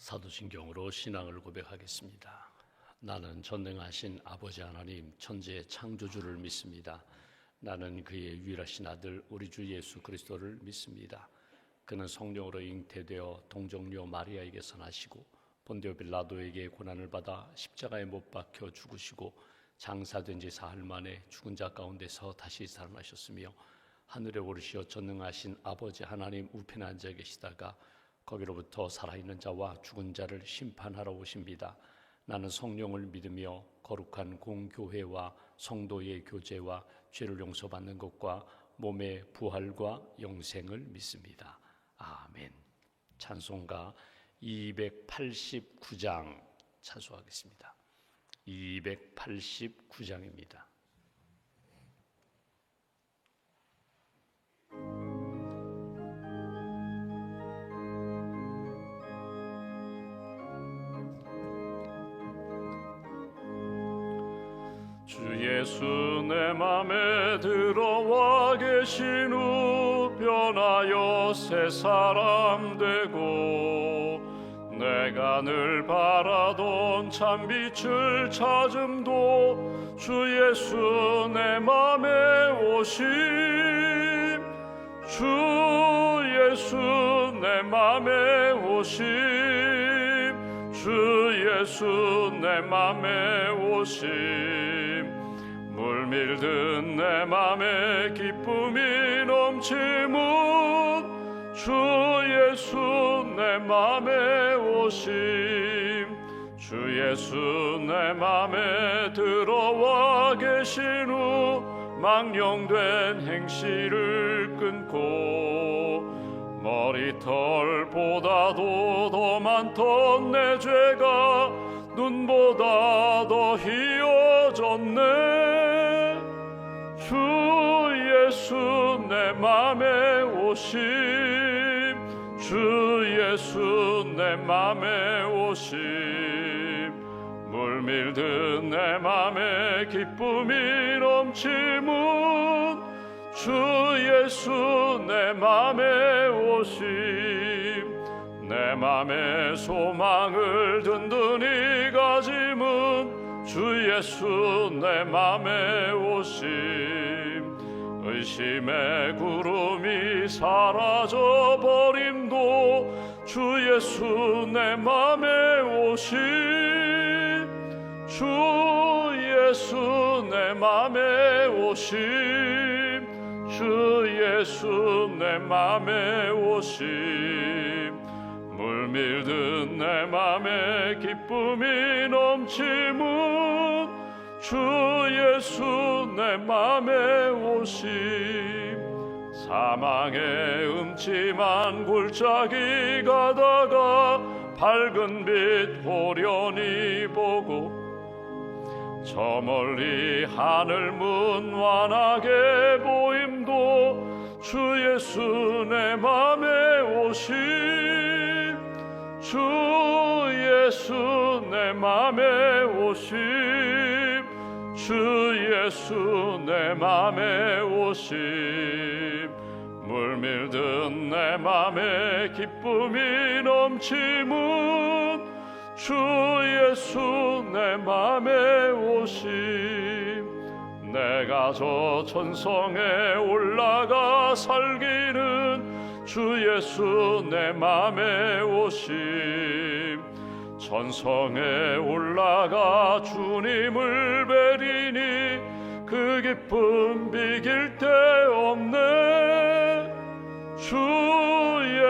사도신경으로 신앙을 고백하겠습니다. 나는 전능하신 아버지 하나님 천지의 창조주를 믿습니다. 나는 그의 유일하신 아들 우리 주 예수 그리스도를 믿습니다. 그는 성령으로 잉태되어 동정녀 마리아에게서 나시고 본디오 빌라도에게 고난을 받아 십자가에 못 박혀 죽으시고 장사된 지 사흘 만에 죽은 자 가운데서 다시 살아나셨으며 하늘에 오르시어 전능하신 아버지 하나님 우편에 앉아 계시다가 거기로부터 살아있는 자와 죽은 자를 심판하러 오십니다. 나는 성령을 믿으며 거룩한 공교회와 성도의 교제와 죄를 용서받는 것과 몸의 부활과 영생을 믿습니다. 아멘. 찬송가 289장 찬송하겠습니다. 289장입니다. 주 예수 내 맘에 들어와 계신 후 변하여 새 사람 되고 내가 늘 바라던 참 빛을 찾음도 주 예수 내 맘에 오심 주 예수 내 맘에 오심 주 예수 내 맘에 오심 물밀든 내 맘에 기쁨이 넘치문 주 예수 내 맘에 오심 주 예수 내 맘에 들어와 계신 후 망령된 행실을 끊고 머리털보다도 더 많던 내 죄가 눈보다 더 희어졌네 주 예수 내 맘에 오심 주 예수 내 맘에 오심 물밀든 내 맘에 기쁨이 넘치문 주 예수 내 맘에 오심 내 맘의 소망을 든든히 가짐은 주 예수 내 맘에 오심 의심의 구름이 사라져 버림도 주 예수 내 맘에 오심 주 예수 내 맘에 오심 주 예수 내 맘에 오심 물밀든 내 맘에 기쁨이 넘치문 주 예수 내 맘에 오심 사망의 음침한 골짜기 가다가 밝은 빛 호련히 보고 저 멀리 하늘 문 환하게 보임도 주 예수 내 맘에 오심 주 예수 내 맘에 오심 주 예수 내 맘에 오심 물밀든 내 맘에 기쁨이 넘치문 주 예수 내 맘에 오심 내가 저 천성에 올라가 살기는 주 예수 내 맘에 오심 천성에 올라가 주님을 뵈리니 그 기쁨 비길 데 없네 주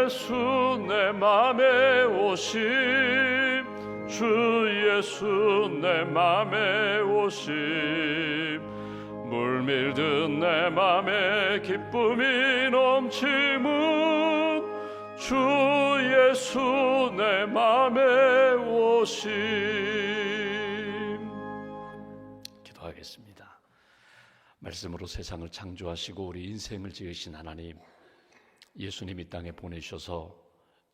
예수 내 맘에 오심 주 예수 내 맘에 오심 물밀든 내 맘에 기쁨이 넘치문 주 예수 내 맘에 오심 기도하겠습니다. 말씀으로 세상을 창조하시고 우리 인생을 지으신 하나님 예수님 이 땅에 보내셔서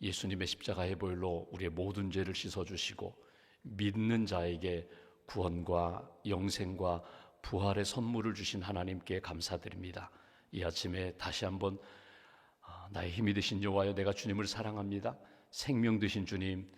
예수님의 십자가의 보혈로 우리의 모든 죄를 씻어주시고 믿는 자에게 구원과 영생과 부활의 선물을 주신 하나님께 감사드립니다. 이 아침에 다시 한번 나의 힘이 되신 여호와여 내가 주님을 사랑합니다. 생명 되신 주님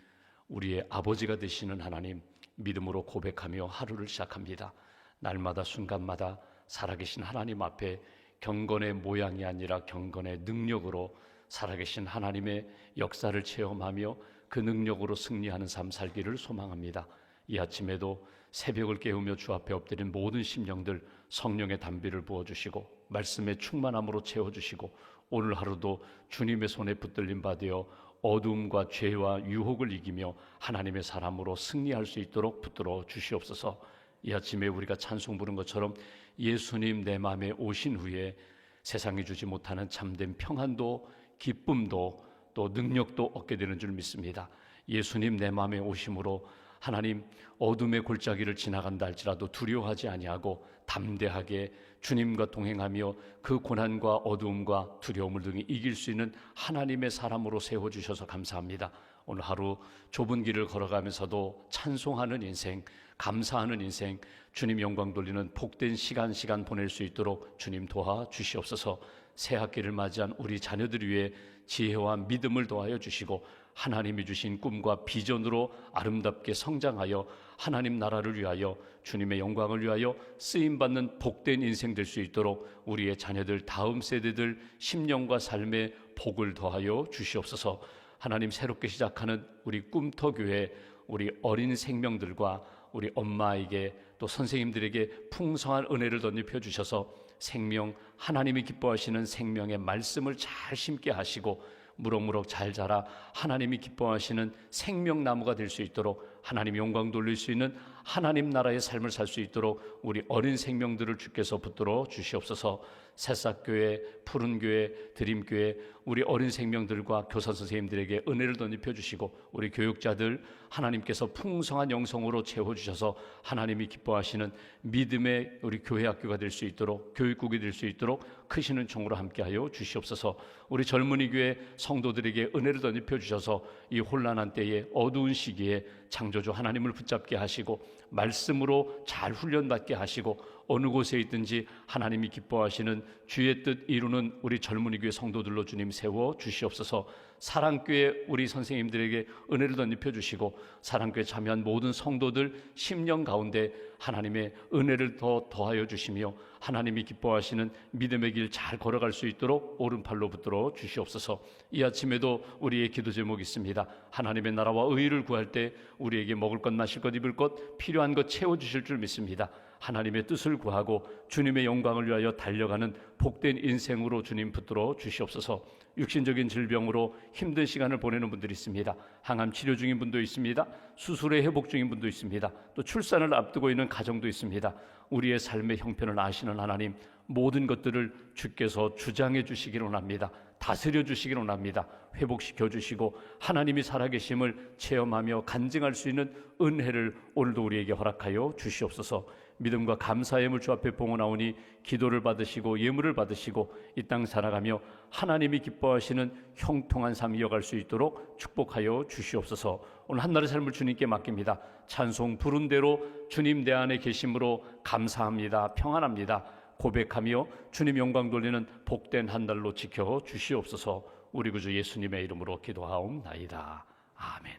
우리의 아버지가 되시는 하나님, 믿음으로 고백하며 하루를 시작합니다. 날마다 순간마다 살아계신 하나님 앞에 경건의 모양이 아니라 경건의 능력으로 살아계신 하나님의 역사를 체험하며 그 능력으로 승리하는 삶 살기를 소망합니다. 이 아침에도 새벽을 깨우며 주 앞에 엎드린 모든 심령들 성령의 담비를 부어주시고 말씀의 충만함으로 채워주시고 오늘 하루도 주님의 손에 붙들림 받으어 어두움과 죄와 유혹을 이기며 하나님의 사람으로 승리할 수 있도록 붙들어 주시옵소서. 이 아침에 우리가 찬송 부른 것처럼 예수님 내 마음에 오신 후에 세상이 주지 못하는 참된 평안도 기쁨도 또 능력도 얻게 되는 줄 믿습니다. 예수님 내 마음에 오심으로 하나님 어둠의 골짜기를 지나간다 할지라도 두려워하지 아니하고 담대하게 주님과 동행하며 그 고난과 어두움과 두려움을 등이 이길 수 있는 하나님의 사람으로 세워주셔서 감사합니다. 오늘 하루 좁은 길을 걸어가면서도 찬송하는 인생, 감사하는 인생, 주님 영광 돌리는 복된 시간 보낼 수 있도록 주님 도와주시옵소서. 새 학기를 맞이한 우리 자녀들 위해 지혜와 믿음을 더하여 주시고 하나님이 주신 꿈과 비전으로 아름답게 성장하여 하나님 나라를 위하여 주님의 영광을 위하여 쓰임받는 복된 인생 될 수 있도록 우리의 자녀들 다음 세대들 심령과 삶에 복을 더하여 주시옵소서. 하나님 새롭게 시작하는 우리 꿈터교회 우리 어린 생명들과 우리 엄마에게 또 선생님들에게 풍성한 은혜를 덧입혀 주셔서 생명 하나님이 기뻐하시는 생명의 말씀을 잘 심게 하시고 무럭무럭 잘 자라 하나님이 기뻐하시는 생명나무가 될 수 있도록 하나님 영광 돌릴 수 있는 하나님 나라의 삶을 살 수 있도록 우리 어린 생명들을 주께서 붙들어 주시옵소서. 새싹교회, 푸른교회, 드림교회 우리 어린 생명들과 교사 선생님들에게 은혜를 덧입혀 주시고 우리 교육자들 하나님께서 풍성한 영성으로 채워주셔서 하나님이 기뻐하시는 믿음의 우리 교회 학교가 될 수 있도록 교육국이 될 수 있도록 크시는 종으로 함께하여 주시옵소서. 우리 젊은이 교회 성도들에게 은혜를 덧입혀 주셔서 이 혼란한 때에 어두운 시기에 창조주 하나님을 붙잡게 하시고 말씀으로 잘 훈련받게 하시고 어느 곳에 있든지 하나님이 기뻐하시는 주의 뜻 이루는 우리 젊은이 교회 성도들로 주님 세워 주시옵소서. 사랑교회 우리 선생님들에게 은혜를 덧입혀 주시고 사랑교회 참여한 모든 성도들 심령 가운데 하나님의 은혜를 더하여 주시며 하나님이 기뻐하시는 믿음의 길 잘 걸어갈 수 있도록 오른팔로 붙들어 주시옵소서. 이 아침에도 우리의 기도 제목이 있습니다. 하나님의 나라와 의의를 구할 때 우리에게 먹을 것 마실 것 입을 것 필요한 것 채워주실 줄 믿습니다. 하나님의 뜻을 구하고 주님의 영광을 위하여 달려가는 복된 인생으로 주님 붙들어 주시옵소서. 육신적인 질병으로 힘든 시간을 보내는 분들이 있습니다. 항암 치료 중인 분도 있습니다. 수술의 회복 중인 분도 있습니다. 또 출산을 앞두고 있는 가정도 있습니다. 우리의 삶의 형편을 아시는 하나님, 모든 것들을 주께서 주장해 주시기를 원합니다. 다스려 주시기를 원합니다. 회복시켜 주시고 하나님이 살아계심을 체험하며 간증할 수 있는 은혜를 오늘도 우리에게 허락하여 주시옵소서. 믿음과 감사의 예물 주 앞에 봉헌하오니 기도를 받으시고 예물을 받으시고 이 땅 살아가며 하나님이 기뻐하시는 형통한 삶 이어갈 수 있도록 축복하여 주시옵소서. 오늘 한날의 삶을 주님께 맡깁니다. 찬송 부른 대로 주님 내 안에 계심으로 감사합니다. 평안합니다. 고백하며 주님 영광 돌리는 복된 한 달로 지켜 주시옵소서. 우리 구주 예수님의 이름으로 기도하옵나이다. 아멘.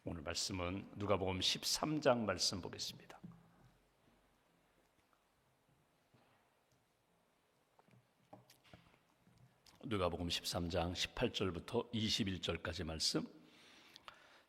오늘 말씀은 누가복음 13장 말씀 보겠습니다. 누가복음 13장 18절부터 21절까지 말씀,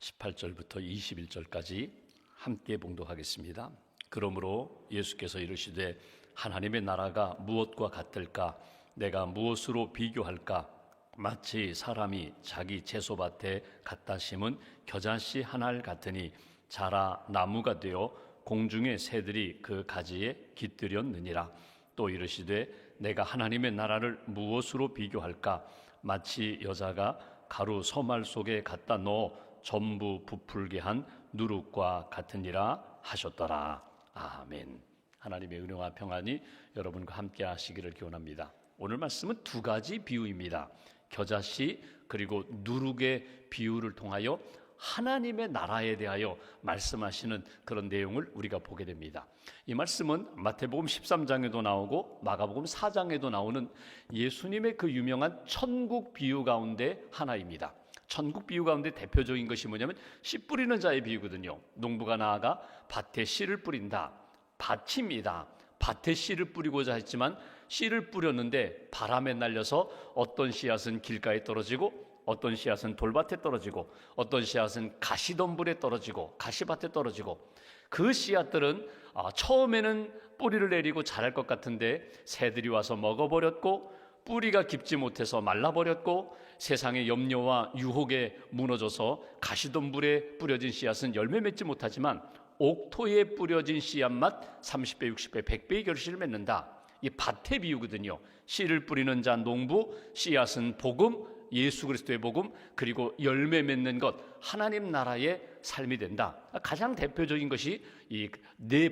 18절부터 21절까지 함께 봉독하겠습니다. 그러므로 예수께서 이르시되 하나님의 나라가 무엇과 같을까? 내가 무엇으로 비교할까? 마치 사람이 자기 채소밭에 갖다 심은 겨자씨 한 알 같으니 자라 나무가 되어 공중의 새들이 그 가지에 깃들였느니라. 또 이르시되 내가 하나님의 나라를 무엇으로 비교할까? 마치 여자가 가루 서말 속에 갖다 넣어 전부 부풀게 한 누룩과 같으니라 하셨더라. 아멘. 하나님의 은혜와 평안이 여러분과 함께 하시기를 기원합니다. 오늘 말씀은 두 가지 비유입니다. 겨자씨 그리고 누룩의 비유를 통하여 하나님의 나라에 대하여 말씀하시는 그런 내용을 우리가 보게 됩니다. 이 말씀은 마태복음 13장에도 나오고 마가복음 4장에도 나오는 예수님의 그 유명한 천국 비유 가운데 하나입니다. 천국 비유 가운데 대표적인 것이 뭐냐면 씨 뿌리는 자의 비유거든요. 농부가 나아가 밭에 씨를 뿌린다. 밭입니다. 밭에 씨를 뿌리고자 했지만 씨를 뿌렸는데 바람에 날려서 어떤 씨앗은 길가에 떨어지고 어떤 씨앗은 돌밭에 떨어지고 어떤 씨앗은 가시덤불에 떨어지고 가시밭에 떨어지고 그 씨앗들은 처음에는 뿌리를 내리고 자랄 것 같은데 새들이 와서 먹어버렸고 뿌리가 깊지 못해서 말라버렸고 세상의 염려와 유혹에 무너져서 가시덤불에 뿌려진 씨앗은 열매 맺지 못하지만 옥토에 뿌려진 씨앗만 30배, 60배, 100배의 결실을 맺는다. 이 밭의 비유거든요. 씨를 뿌리는 자 농부, 씨앗은 복음, 예수 그리스도의 복음, 그리고 열매 맺는 것, 하나님 나라의 삶이 된다. 가장 대표적인 것이 이 네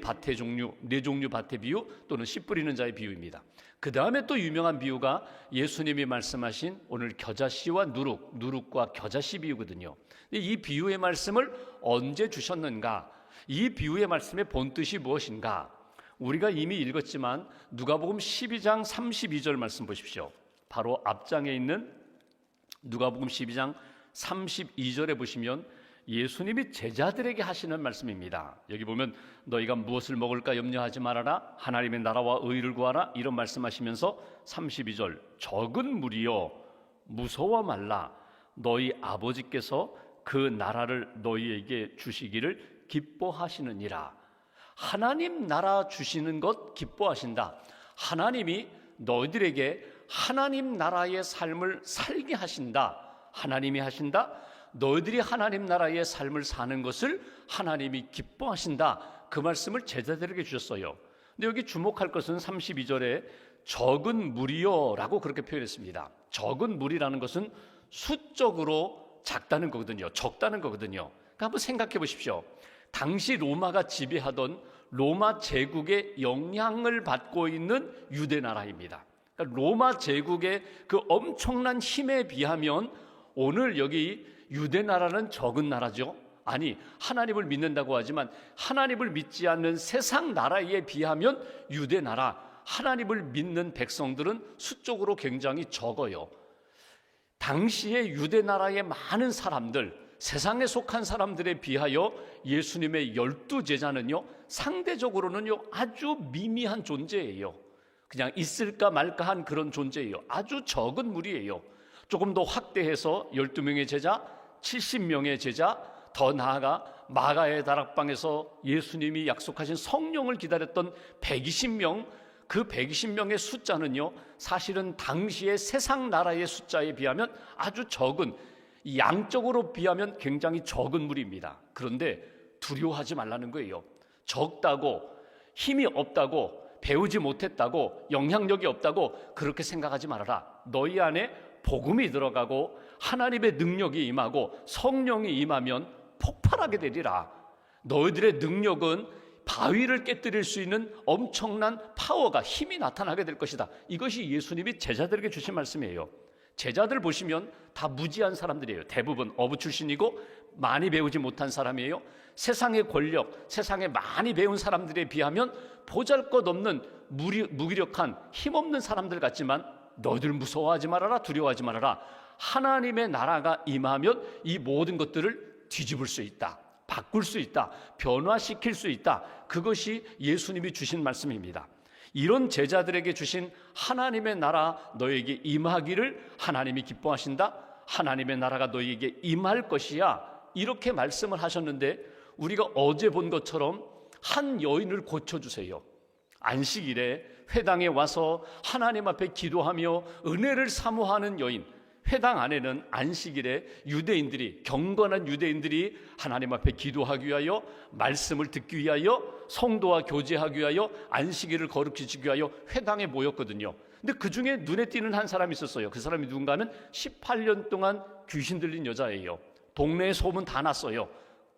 종류 밭의 비유 또는 씨 뿌리는 자의 비유입니다. 그 다음에 또 유명한 비유가 예수님이 말씀하신 오늘 겨자씨와 누룩과 겨자씨 비유거든요. 이 비유의 말씀을 언제 주셨는가? 이 비유의 말씀의 본뜻이 무엇인가? 우리가 이미 읽었지만 누가복음 12장 32절 말씀 보십시오. 바로 앞장에 있는 누가복음 12장 32절에 보시면 예수님이 제자들에게 하시는 말씀입니다. 여기 보면 너희가 무엇을 먹을까 염려하지 말아라. 하나님의 나라와 의를 구하라. 이런 말씀하시면서 32절 적은 무리여 무서워 말라. 너희 아버지께서 그 나라를 너희에게 주시기를 기뻐하시느니라. 하나님 나라 주시는 것 기뻐하신다. 하나님이 너희들에게 하나님 나라의 삶을 살게 하신다. 하나님이 하신다. 너희들이 하나님 나라의 삶을 사는 것을 하나님이 기뻐하신다. 그 말씀을 제자들에게 주셨어요. 근데 여기 주목할 것은 32절에 적은 무리여라고 그렇게 표현했습니다. 적은 무리라는 것은 수적으로 작다는 거거든요. 적다는 거거든요. 그러니까 한번 생각해 보십시오. 당시 로마가 지배하던 로마 제국의 영향을 받고 있는 유대 나라입니다. 그러니까 로마 제국의 그 엄청난 힘에 비하면 오늘 여기 유대 나라는 적은 나라죠. 아니, 하나님을 믿는다고 하지만 하나님을 믿지 않는 세상 나라에 비하면 유대 나라, 하나님을 믿는 백성들은 수적으로 굉장히 적어요. 당시에 유대 나라의 많은 사람들, 세상에 속한 사람들에 비하여 예수님의 12제자는요 상대적으로는요 아주 미미한 존재예요. 그냥 있을까 말까 한 그런 존재예요. 아주 적은 무리예요. 조금 더 확대해서 12명의 제자, 70명의 제자, 더 나아가 마가의 다락방에서 예수님이 약속하신 성령을 기다렸던 120명, 그 120명의 숫자는요 사실은 당시의 세상 나라의 숫자에 비하면 아주 적은, 양적으로 비하면 굉장히 적은 무리입니다. 그런데 두려워하지 말라는 거예요. 적다고, 힘이 없다고, 배우지 못했다고, 영향력이 없다고 그렇게 생각하지 말아라. 너희 안에 복음이 들어가고 하나님의 능력이 임하고 성령이 임하면 폭발하게 되리라. 너희들의 능력은 바위를 깨뜨릴 수 있는 엄청난 파워가, 힘이 나타나게 될 것이다. 이것이 예수님이 제자들에게 주신 말씀이에요. 제자들 보시면 다 무지한 사람들이에요. 대부분 어부 출신이고 많이 배우지 못한 사람이에요. 세상의 권력, 세상에 많이 배운 사람들에 비하면 보잘것없는 무기력한 힘없는 사람들 같지만 너희들 무서워하지 말아라, 두려워하지 말아라. 하나님의 나라가 임하면 이 모든 것들을 뒤집을 수 있다, 바꿀 수 있다, 변화시킬 수 있다. 그것이 예수님이 주신 말씀입니다. 이런 제자들에게 주신 하나님의 나라 너에게 임하기를 하나님이 기뻐하신다. 하나님의 나라가 너에게 임할 것이야. 이렇게 말씀을 하셨는데 우리가 어제 본 것처럼 한 여인을 고쳐주세요. 안식일에 회당에 와서 하나님 앞에 기도하며 은혜를 사모하는 여인, 회당 안에는 안식일에 유대인들이, 경건한 유대인들이 하나님 앞에 기도하기 위하여, 말씀을 듣기 위하여, 성도와 교제하기 위하여, 안식일을 거룩히 지키기 위하여 회당에 모였거든요. 근데 그 중에 눈에 띄는 한 사람이 있었어요. 그 사람이 누군가 하면 18년 동안 귀신 들린 여자예요. 동네에 소문 다 났어요.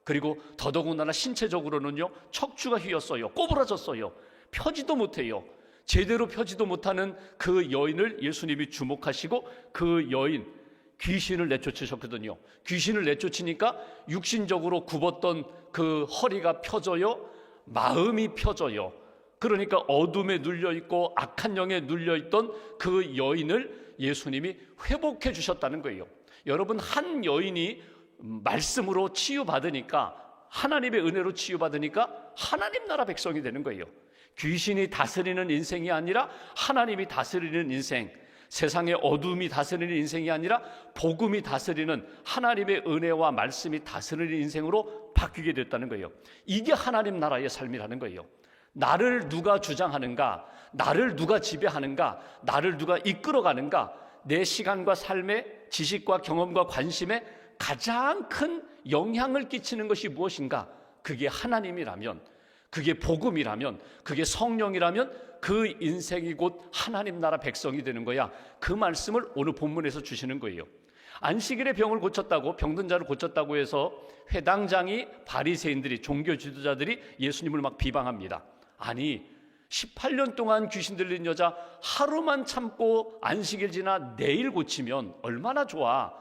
그리고 더더군다나 신체적으로는요 척추가 휘었어요. 꼬부라졌어요. 펴지도 못해요. 제대로 펴지도 못하는 그 여인을 예수님이 주목하시고 그 여인, 귀신을 내쫓으셨거든요. 귀신을 내쫓으니까 육신적으로 굽었던 그 허리가 펴져요. 마음이 펴져요. 그러니까 어둠에 눌려있고 악한 영에 눌려있던 그 여인을 예수님이 회복해 주셨다는 거예요. 여러분, 한 여인이 말씀으로 치유받으니까, 하나님의 은혜로 치유받으니까 하나님 나라 백성이 되는 거예요. 귀신이 다스리는 인생이 아니라 하나님이 다스리는 인생, 세상의 어둠이 다스리는 인생이 아니라 복음이 다스리는, 하나님의 은혜와 말씀이 다스리는 인생으로 바뀌게 됐다는 거예요. 이게 하나님 나라의 삶이라는 거예요. 나를 누가 주장하는가, 나를 누가 지배하는가, 나를 누가 이끌어가는가, 내 시간과 삶의 지식과 경험과 관심에 가장 큰 영향을 끼치는 것이 무엇인가? 그게 하나님이라면, 그게 복음이라면, 그게 성령이라면 그 인생이 곧 하나님 나라 백성이 되는 거야. 그 말씀을 오늘 본문에서 주시는 거예요. 안식일에 병을 고쳤다고, 병든 자를 고쳤다고 해서 회당장이, 바리새인들이, 종교 지도자들이 예수님을 막 비방합니다. 아니, 18년 동안 귀신 들린 여자 하루만 참고 안식일 지나 내일 고치면 얼마나 좋아.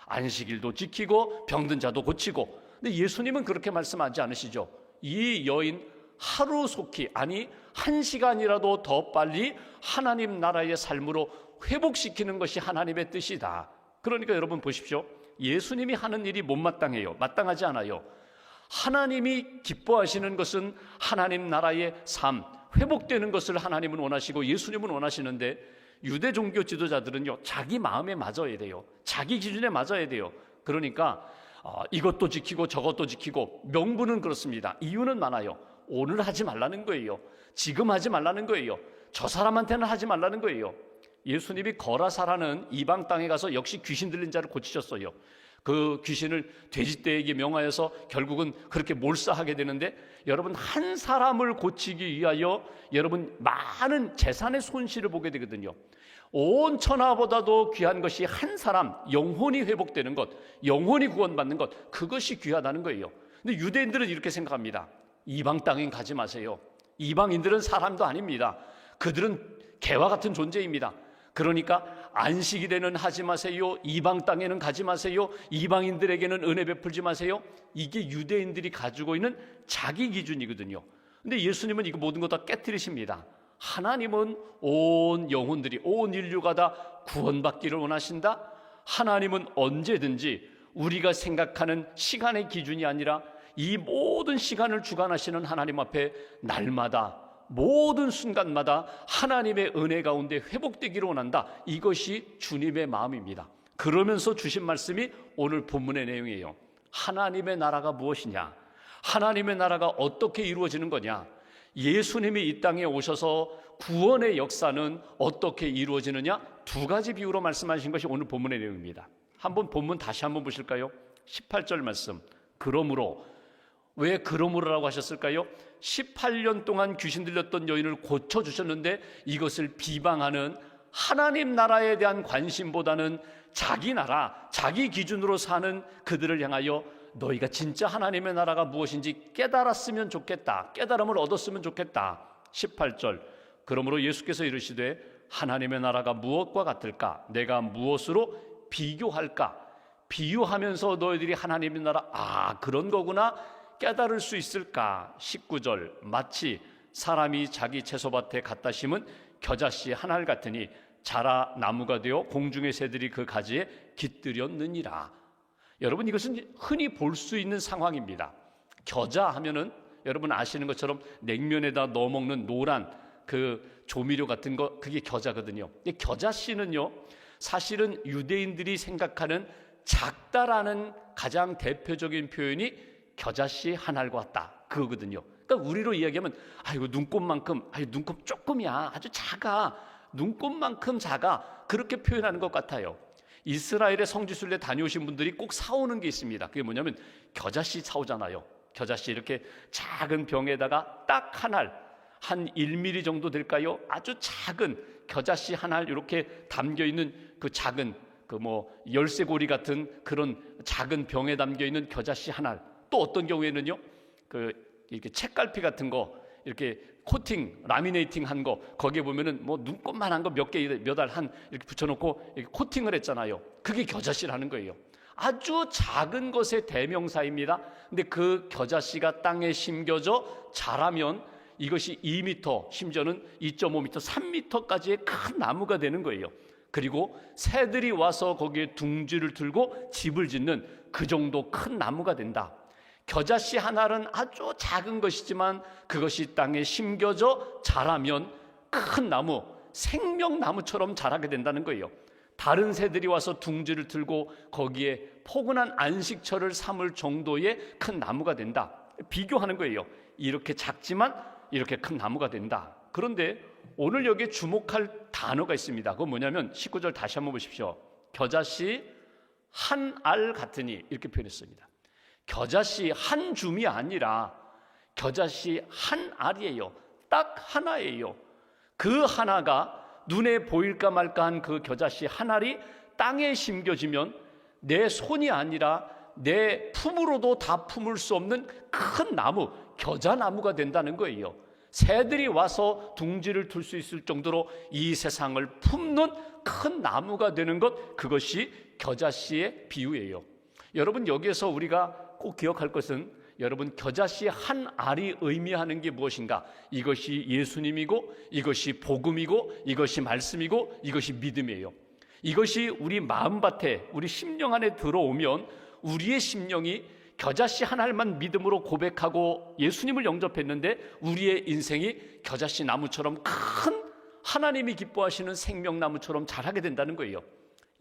안식일도 지키고 병든 자도 고치고. 근데 예수님은 그렇게 말씀하지 않으시죠. 이 여인 하루속히, 아니 1시간이라도 더 빨리 하나님 나라의 삶으로 회복시키는 것이 하나님의 뜻이다. 그러니까 여러분 보십시오. 예수님이 하는 일이 못마땅해요. 마땅하지 않아요. 하나님이 기뻐하시는 것은 하나님 나라의 삶, 회복되는 것을 하나님은 원하시고 예수님은 원하시는데, 유대 종교 지도자들은요, 자기 마음에 맞아야 돼요. 자기 기준에 맞아야 돼요. 그러니까 이것도 지키고 저것도 지키고, 명분은 그렇습니다. 이유는 많아요. 오늘 하지 말라는 거예요. 지금 하지 말라는 거예요. 저 사람한테는 하지 말라는 거예요. 예수님이 거라사라는 이방 땅에 가서 역시 귀신 들린 자를 고치셨어요. 그 귀신을 돼지떼에게 명하여서 결국은 그렇게 몰사하게 되는데, 여러분, 한 사람을 고치기 위하여 여러분 많은 재산의 손실을 보게 되거든요. 온 천하보다도 귀한 것이 한 사람 영혼이 회복되는 것, 영혼이 구원받는 것, 그것이 귀하다는 거예요. 근데 유대인들은 이렇게 생각합니다. 이방 땅엔 가지 마세요. 이방인들은 사람도 아닙니다. 그들은 개와 같은 존재입니다. 그러니까 안식일에는 하지 마세요. 이방 땅에는 가지 마세요. 이방인들에게는 은혜 베풀지 마세요. 이게 유대인들이 가지고 있는 자기 기준이거든요. 근데 예수님은 이거 모든 것 다 깨트리십니다. 하나님은 온 영혼들이, 온 인류가 다 구원받기를 원하신다. 하나님은 언제든지 우리가 생각하는 시간의 기준이 아니라 이 모든 시간을 주관하시는 하나님 앞에 날마다, 모든 순간마다 하나님의 은혜 가운데 회복되기를 원한다. 이것이 주님의 마음입니다. 그러면서 주신 말씀이 오늘 본문의 내용이에요. 하나님의 나라가 무엇이냐? 하나님의 나라가 어떻게 이루어지는 거냐? 예수님이 이 땅에 오셔서 구원의 역사는 어떻게 이루어지느냐? 두 가지 비유로 말씀하신 것이 오늘 본문의 내용입니다. 한번 본문 다시 한번 보실까요? 18절 말씀. 그러므로, 왜 그러므로라고 하셨을까요? 18년 동안 귀신 들렸던 여인을 고쳐주셨는데 이것을 비방하는, 하나님 나라에 대한 관심보다는 자기 나라, 자기 기준으로 사는 그들을 향하여 너희가 진짜 하나님의 나라가 무엇인지 깨달았으면 좋겠다, 깨달음을 얻었으면 좋겠다. 18절. 그러므로 예수께서 이르시되 하나님의 나라가 무엇과 같을까? 내가 무엇으로 비교할까? 비유하면서 너희들이 하나님의 나라, 그런 거구나, 깨달을 수 있을까? 19절. 마치 사람이 자기 채소밭에 갖다 심은 겨자씨 한 알 같으니 자라 나무가 되어 공중의 새들이 그 가지에 깃들였느니라. 여러분, 이것은 흔히 볼 수 있는 상황입니다. 겨자 하면은 여러분 아시는 것처럼 냉면에다 넣어 먹는 노란 그 조미료 같은 거, 그게 겨자거든요. 근데 겨자씨는요, 사실은 유대인들이 생각하는 작다라는 가장 대표적인 표현이 겨자씨 한 알과 같다, 그거거든요. 그러니까 우리로 이야기하면 이거 눈곱만큼, 눈곱 조금이야, 아주 작아, 눈곱만큼 작아, 그렇게 표현하는 것 같아요. 이스라엘의 성지순례 다녀오신 분들이 꼭 사오는 게 있습니다. 그게 뭐냐면 겨자씨 사오잖아요. 겨자씨 이렇게 작은 병에다가 딱 한 알, 한 1mm 정도 될까요? 아주 작은 겨자씨 한 알 이렇게 담겨있는 그 작은 열쇠고리 같은 그런 작은 병에 담겨있는 겨자씨 한 알. 또 어떤 경우에는요, 이렇게 책갈피 같은 거 이렇게 코팅, 라미네이팅 한 거, 거기에 보면은 눈곱만한 거 몇 개, 몇 알 한 이렇게 붙여놓고 이렇게 코팅을 했잖아요. 그게 겨자씨라는 거예요. 아주 작은 것의 대명사입니다. 근데 그 겨자씨가 땅에 심겨져 자라면 이것이 2m, 심지어는 2.5m, 3m까지의 큰 나무가 되는 거예요. 그리고 새들이 와서 거기에 둥지를 들고 집을 짓는 그 정도 큰 나무가 된다. 겨자씨 한 알은 아주 작은 것이지만 그것이 땅에 심겨져 자라면 큰 나무, 생명나무처럼 자라게 된다는 거예요. 다른 새들이 와서 둥지를 들고 거기에 포근한 안식처를 삼을 정도의 큰 나무가 된다. 비교하는 거예요. 이렇게 작지만 이렇게 큰 나무가 된다. 그런데 오늘 여기에 주목할 단어가 있습니다. 그건 뭐냐면 19절 다시 한번 보십시오. 겨자씨 한 알 같으니 이렇게 표현했습니다. 겨자씨 한 줌이 아니라 겨자씨 한 알이에요. 딱 하나예요. 그 하나가 눈에 보일까 말까 한 그 겨자씨 한 알이 땅에 심겨지면 내 손이 아니라 내 품으로도 다 품을 수 없는 큰 나무, 겨자나무가 된다는 거예요. 새들이 와서 둥지를 둘 수 있을 정도로 이 세상을 품는 큰 나무가 되는 것, 그것이 겨자씨의 비유예요. 여러분, 여기에서 우리가 꼭 기억할 것은 여러분, 겨자씨 한 알이 의미하는 게 무엇인가? 이것이 예수님이고, 이것이 복음이고, 이것이 말씀이고, 이것이 믿음이에요. 이것이 우리 마음밭에, 우리 심령 안에 들어오면 우리의 심령이 겨자씨 한 알만 믿음으로 고백하고 예수님을 영접했는데 우리의 인생이 겨자씨 나무처럼 큰 하나님이 기뻐하시는 생명나무처럼 자라게 된다는 거예요.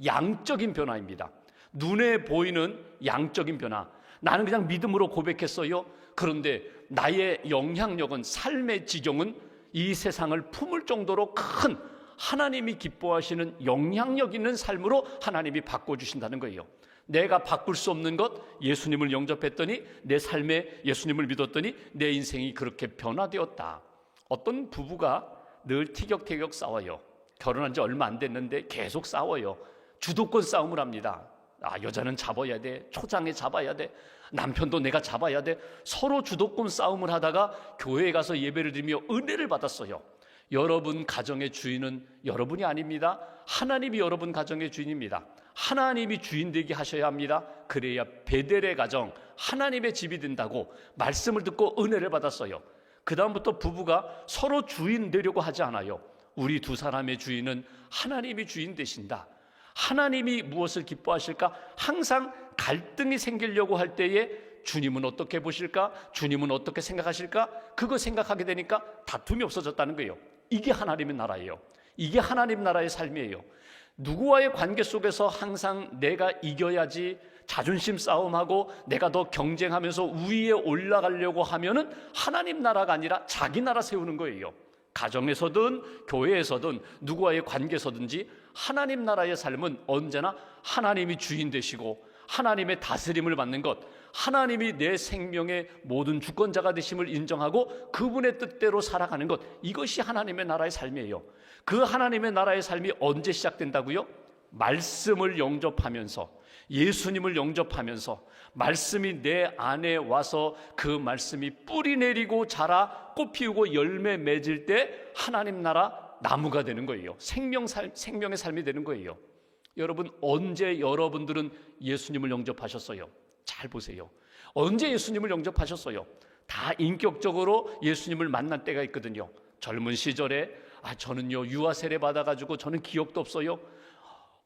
양적인 변화입니다. 눈에 보이는 양적인 변화. 나는 그냥 믿음으로 고백했어요. 그런데 나의 영향력은, 삶의 지경은 이 세상을 품을 정도로 큰 하나님이 기뻐하시는 영향력 있는 삶으로 하나님이 바꿔주신다는 거예요. 내가 바꿀 수 없는 것, 예수님을 영접했더니, 내 삶에 예수님을 믿었더니 내 인생이 그렇게 변화되었다. 어떤 부부가 늘 티격태격 싸워요. 결혼한 지 얼마 안 됐는데 계속 싸워요. 주도권 싸움을 합니다. 여자는 잡아야 돼, 초장에 잡아야 돼, 남편도 내가 잡아야 돼. 서로 주도권 싸움을 하다가 교회에 가서 예배를 드리며 은혜를 받았어요. 여러분 가정의 주인은 여러분이 아닙니다. 하나님이 여러분 가정의 주인입니다. 하나님이 주인 되게 하셔야 합니다. 그래야 베델의 가정, 하나님의 집이 된다고 말씀을 듣고 은혜를 받았어요. 그 다음부터 부부가 서로 주인 되려고 하지 않아요. 우리 두 사람의 주인은 하나님이 주인 되신다. 하나님이 무엇을 기뻐하실까? 항상 갈등이 생기려고 할 때에 주님은 어떻게 보실까? 주님은 어떻게 생각하실까? 그거 생각하게 되니까 다툼이 없어졌다는 거예요. 이게 하나님의 나라예요. 이게 하나님 나라의 삶이에요. 누구와의 관계 속에서 항상 내가 이겨야지 자존심 싸움하고 내가 더 경쟁하면서 위에 올라가려고 하면은 하나님 나라가 아니라 자기 나라 세우는 거예요. 가정에서든 교회에서든 누구와의 관계에서든지 하나님 나라의 삶은 언제나 하나님이 주인 되시고 하나님의 다스림을 받는 것, 하나님이 내 생명의 모든 주권자가 되심을 인정하고 그분의 뜻대로 살아가는 것, 이것이 하나님의 나라의 삶이에요. 그 하나님의 나라의 삶이 언제 시작된다고요? 말씀을 영접하면서, 예수님을 영접하면서 말씀이 내 안에 와서 그 말씀이 뿌리 내리고 자라 꽃 피우고 열매 맺을 때 하나님 나라 나무가 되는 거예요. 생명의 삶이 되는 거예요. 여러분, 언제 여러분들은 예수님을 영접하셨어요? 잘 보세요. 언제 예수님을 영접하셨어요? 다 인격적으로 예수님을 만난 때가 있거든요. 젊은 시절에 저는요 유아 세례 받아가지고 저는 기억도 없어요.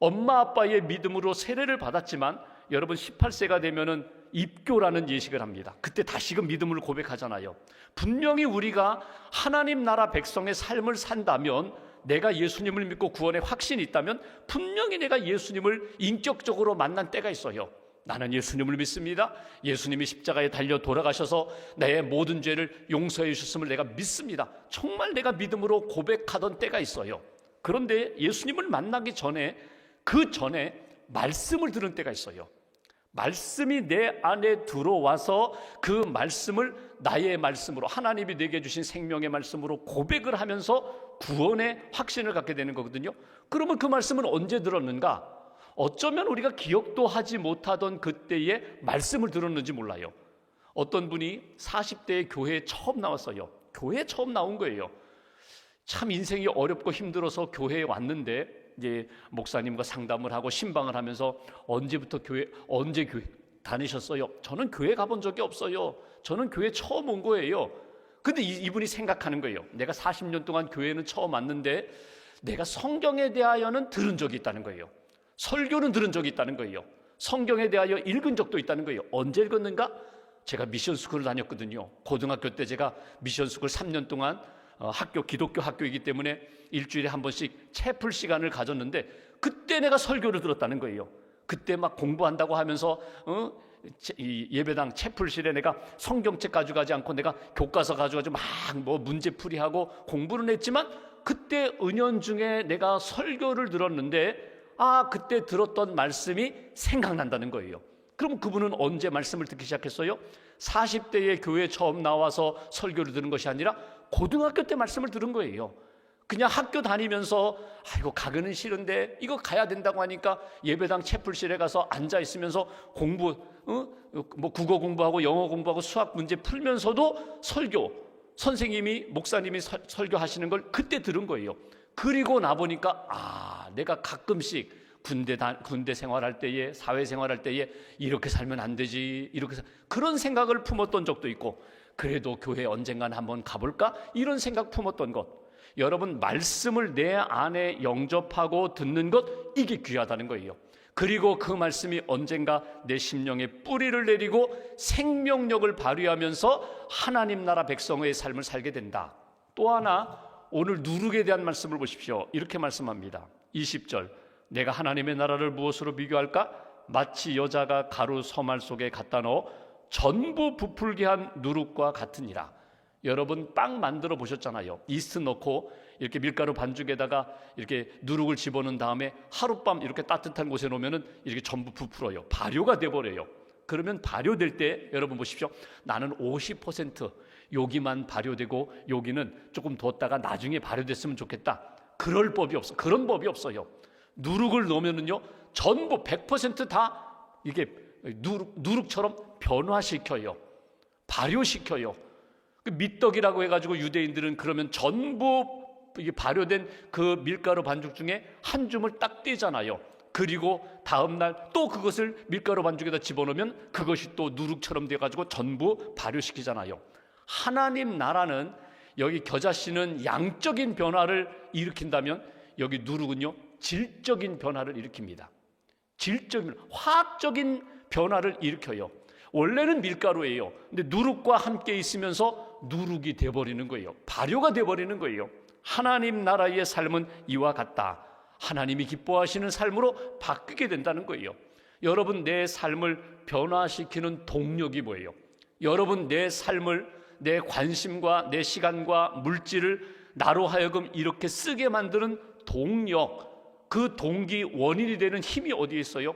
엄마 아빠의 믿음으로 세례를 받았지만 여러분 18세가 되면은 입교라는 예식을 합니다. 그때 다시금 믿음을 고백하잖아요. 분명히 우리가 하나님 나라 백성의 삶을 산다면, 내가 예수님을 믿고 구원의 확신이 있다면 분명히 내가 예수님을 인격적으로 만난 때가 있어요. 나는 예수님을 믿습니다. 예수님이 십자가에 달려 돌아가셔서 내 모든 죄를 용서해 주셨음을 내가 믿습니다. 정말 내가 믿음으로 고백하던 때가 있어요. 그런데 예수님을 만나기 전에, 그 전에 말씀을 들은 때가 있어요. 말씀이 내 안에 들어와서 그 말씀을 나의 말씀으로, 하나님이 내게 주신 생명의 말씀으로 고백을 하면서 구원의 확신을 갖게 되는 거거든요. 그러면 그 말씀은 언제 들었는가? 어쩌면 우리가 기억도 하지 못하던 그때의 말씀을 들었는지 몰라요. 어떤 분이 40대에 교회에 처음 나왔어요. 교회에 처음 나온 거예요. 참 인생이 어렵고 힘들어서 교회에 왔는데 이제 목사님과 상담을 하고 신방을 하면서 언제 교회 다니셨어요? 저는 교회 가본 적이 없어요. 저는 교회 처음 온 거예요. 근데 이분이 생각하는 거예요. 내가 40년 동안 교회는 처음 왔는데 내가 성경에 대하여는 들은 적이 있다는 거예요. 설교는 들은 적이 있다는 거예요. 성경에 대하여 읽은 적도 있다는 거예요. 언제 읽었는가? 제가 미션스쿨을 다녔거든요. 고등학교 때 제가 미션스쿨 3년 동안 기독교 학교이기 때문에 일주일에 한 번씩 채플 시간을 가졌는데, 그때 내가 설교를 들었다는 거예요. 그때 막 공부한다고 하면서 이 예배당 채플실에 내가 성경책 가져가지 않고 내가 교과서 가져가지고 막 뭐 문제풀이하고 공부는 했지만, 그때 은연중에 내가 설교를 들었는데 그때 들었던 말씀이 생각난다는 거예요. 그럼 그분은 언제 말씀을 듣기 시작했어요? 40대에 교회에 처음 나와서 설교를 들은 것이 아니라 고등학교 때 말씀을 들은 거예요. 그냥 학교 다니면서 이거 가기는 싫은데 이거 가야 된다고 하니까 예배당 채플실에 가서 앉아 있으면서 공부, 뭐 국어 공부하고 영어 공부하고 수학 문제 풀면서도 선생님이 목사님이 설교하시는 걸 그때 들은 거예요. 그리고 나 보니까 내가 가끔씩 군대 생활할 때에, 사회 생활할 때에 이렇게 살면 안 되지, 그런 생각을 품었던 적도 있고, 그래도 교회 언젠간 한번 가볼까, 이런 생각 품었던 것. 여러분, 말씀을 내 안에 영접하고 듣는 것, 이게 귀하다는 거예요. 그리고 그 말씀이 언젠가 내 심령에 뿌리를 내리고 생명력을 발휘하면서 하나님 나라 백성의 삶을 살게 된다. 또 하나, 오늘 누룩에 대한 말씀을 보십시오. 이렇게 말씀합니다. 20절, 내가 하나님의 나라를 무엇으로 비교할까? 마치 여자가 가루 서말 속에 갖다 넣어 전부 부풀게 한 누룩과 같으니라. 여러분, 빵 만들어 보셨잖아요. 이스트 넣고 이렇게 밀가루 반죽에다가 이렇게 누룩을 집어넣은 다음에 하룻밤 이렇게 따뜻한 곳에 놓으면 이렇게 전부 부풀어요. 발효가 돼버려요. 그러면 발효될 때 여러분 보십시오. 나는 50% 여기만 발효되고 여기는 조금 뒀다가 나중에 발효됐으면 좋겠다. 그런 법이 없어요. 누룩을 넣으면은요, 전부 100%다 이게 누룩처럼 변화시켜요. 발효시켜요. 그 밑떡이라고 해가지고 유대인들은 그러면 전부 이게 발효된 그 밀가루 반죽 중에 한 줌을 딱 떼잖아요. 그리고 다음날 또 그것을 밀가루 반죽에다 집어넣으면 그것이 또 누룩처럼 돼가지고 전부 발효시키잖아요. 하나님 나라는, 여기 겨자씨는 양적인 변화를 일으킨다면 여기 누룩은요, 질적인 변화를 일으킵니다. 화학적인 변화를 일으켜요. 원래는 밀가루예요. 근데 누룩과 함께 있으면서 누룩이 돼버리는 거예요. 발효가 돼버리는 거예요. 하나님 나라의 삶은 이와 같다. 하나님이 기뻐하시는 삶으로 바뀌게 된다는 거예요. 여러분, 내 삶을 변화시키는 동력이 뭐예요? 여러분, 내 삶을, 내 관심과 내 시간과 물질을 나로 하여금 이렇게 쓰게 만드는 동력, 그 동기, 원인이 되는 힘이 어디에 있어요?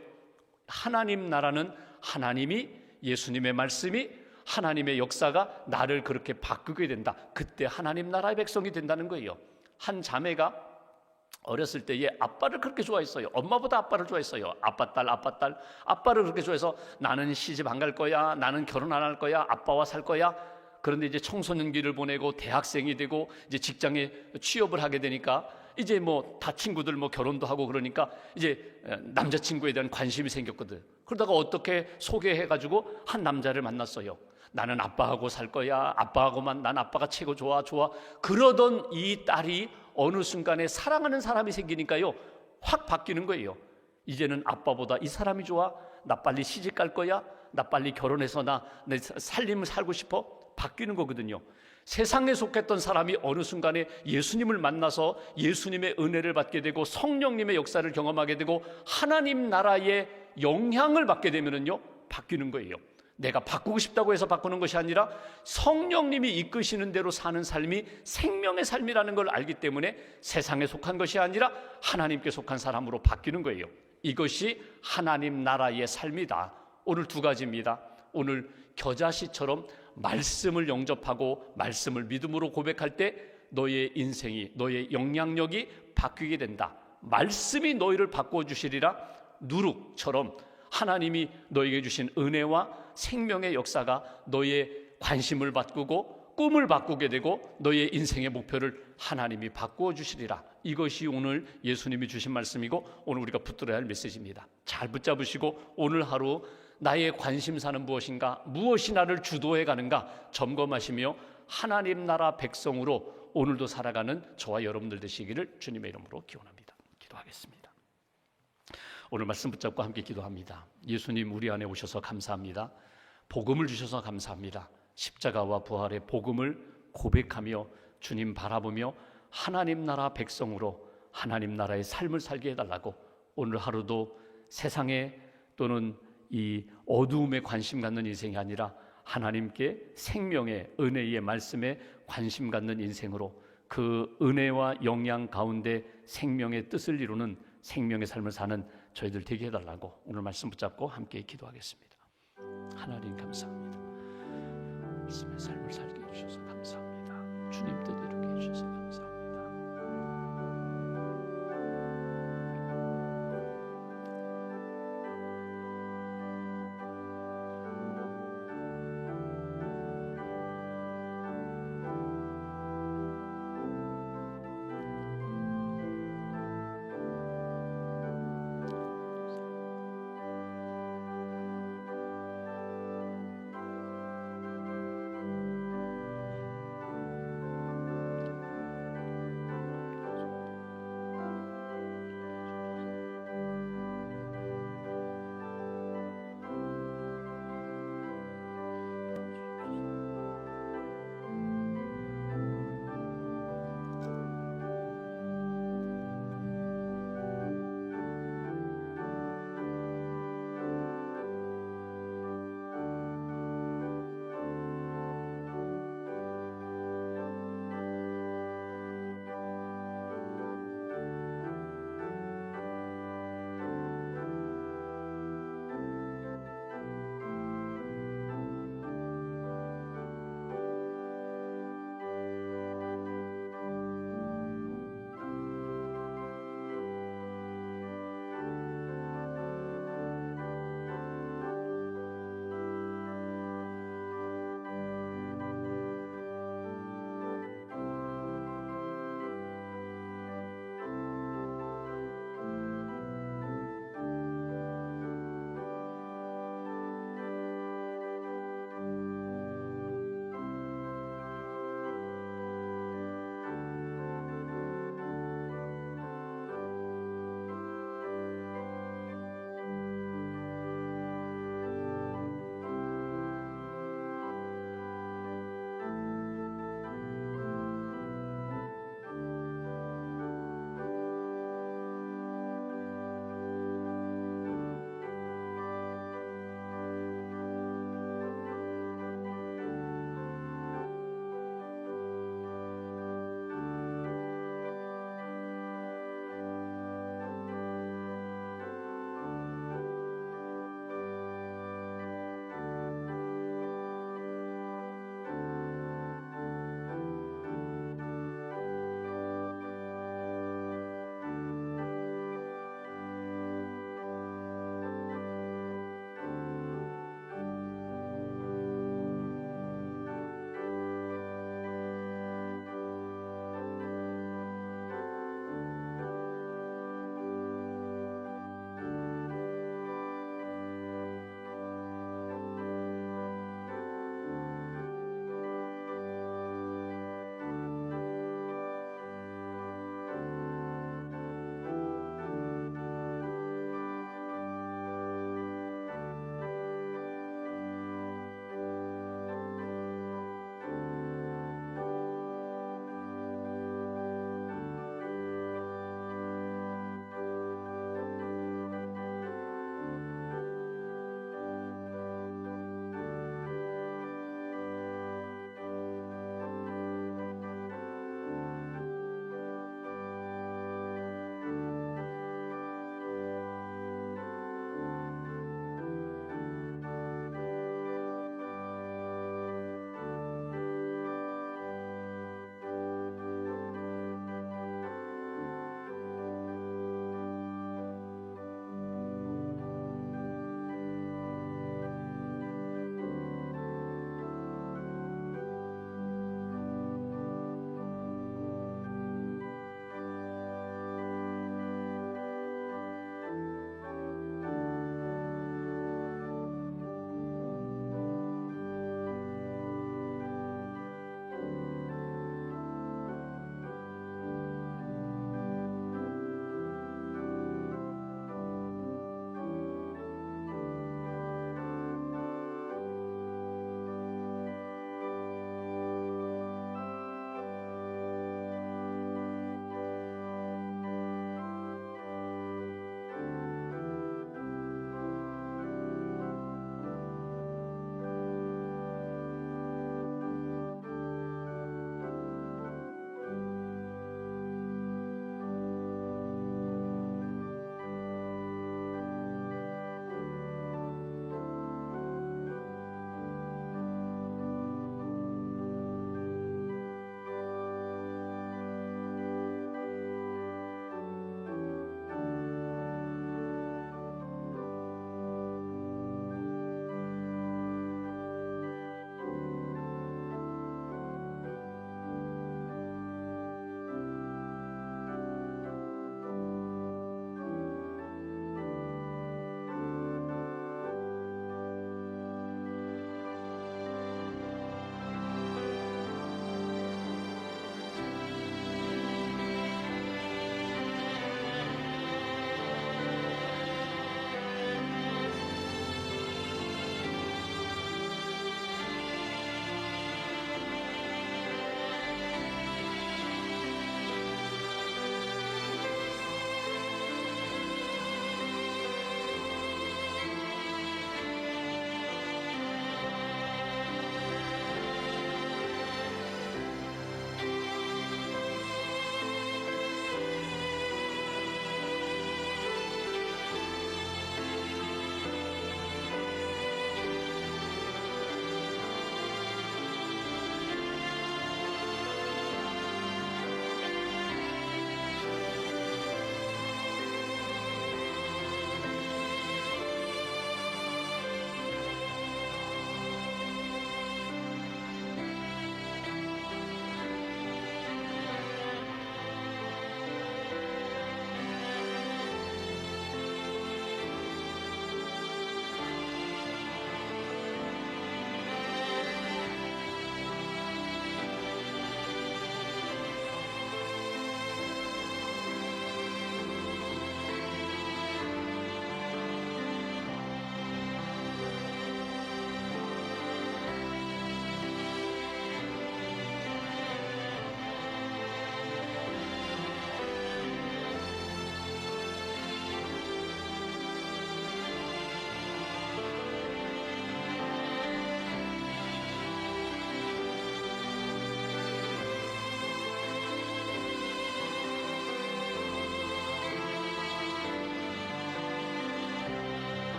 하나님 나라는 하나님이, 예수님의 말씀이, 하나님의 역사가 나를 그렇게 바꾸게 된다. 그때 하나님 나라의 백성이 된다는 거예요. 한 자매가 어렸을 때에 아빠를 그렇게 좋아했어요. 엄마보다 아빠를 좋아했어요. 아빠 딸. 아빠를 그렇게 좋아해서 나는 시집 안 갈 거야, 나는 결혼 안 할 거야, 아빠와 살 거야. 그런데 이제 청소년기를 보내고 대학생이 되고 이제 직장에 취업을 하게 되니까 이제 뭐 다 친구들 뭐 결혼도 하고 그러니까 이제 남자친구에 대한 관심이 생겼거든. 그러다가 어떻게 소개해가지고 한 남자를 만났어요. 나는 아빠하고 살 거야, 아빠하고만, 난 아빠가 최고 좋아. 그러던 이 딸이 어느 순간에 사랑하는 사람이 생기니까요, 확 바뀌는 거예요. 이제는 아빠보다 이 사람이 좋아, 나 빨리 시집 갈 거야, 나 빨리 결혼해서 내 살림을 살고 싶어. 바뀌는 거거든요. 세상에 속했던 사람이 어느 순간에 예수님을 만나서 예수님의 은혜를 받게 되고 성령님의 역사를 경험하게 되고 하나님 나라의 영향을 받게 되면은요, 바뀌는 거예요. 내가 바꾸고 싶다고 해서 바꾸는 것이 아니라 성령님이 이끄시는 대로 사는 삶이 생명의 삶이라는 걸 알기 때문에 세상에 속한 것이 아니라 하나님께 속한 사람으로 바뀌는 거예요. 이것이 하나님 나라의 삶이다. 오늘 두 가지입니다. 오늘 겨자씨처럼 말씀을 영접하고 말씀을 믿음으로 고백할 때 너의 인생이, 너의 영향력이 바뀌게 된다. 말씀이 너희를 바꿔주시리라. 누룩처럼 하나님이 너에게 주신 은혜와 생명의 역사가 너의 관심을 바꾸고 꿈을 바꾸게 되고 너의 인생의 목표를 하나님이 바꾸어 주시리라. 이것이 오늘 예수님이 주신 말씀이고 오늘 우리가 붙들어야 할 메시지입니다. 잘 붙잡으시고 오늘 하루 나의 관심사는 무엇인가, 무엇이 나를 주도해 가는가 점검하시며 하나님 나라 백성으로 오늘도 살아가는 저와 여러분들 되시기를 주님의 이름으로 기원합니다. 기도하겠습니다. 오늘 말씀 붙잡고 함께 기도합니다. 예수님 우리 안에 오셔서 감사합니다. 복음을 주셔서 감사합니다. 십자가와 부활의 복음을 고백하며 주님 바라보며 하나님 나라 백성으로 하나님 나라의 삶을 살게 해달라고 오늘 하루도 세상에 또는 이 어두움에 관심 갖는 인생이 아니라 하나님께 생명의 은혜의 말씀에 관심 갖는 인생으로 그 은혜와 영양 가운데 생명의 뜻을 이루는 생명의 삶을 사는 저희들 되게 해달라고 오늘 말씀 붙잡고 함께 기도하겠습니다. 하나님 감사합니다. 말씀의 삶을 살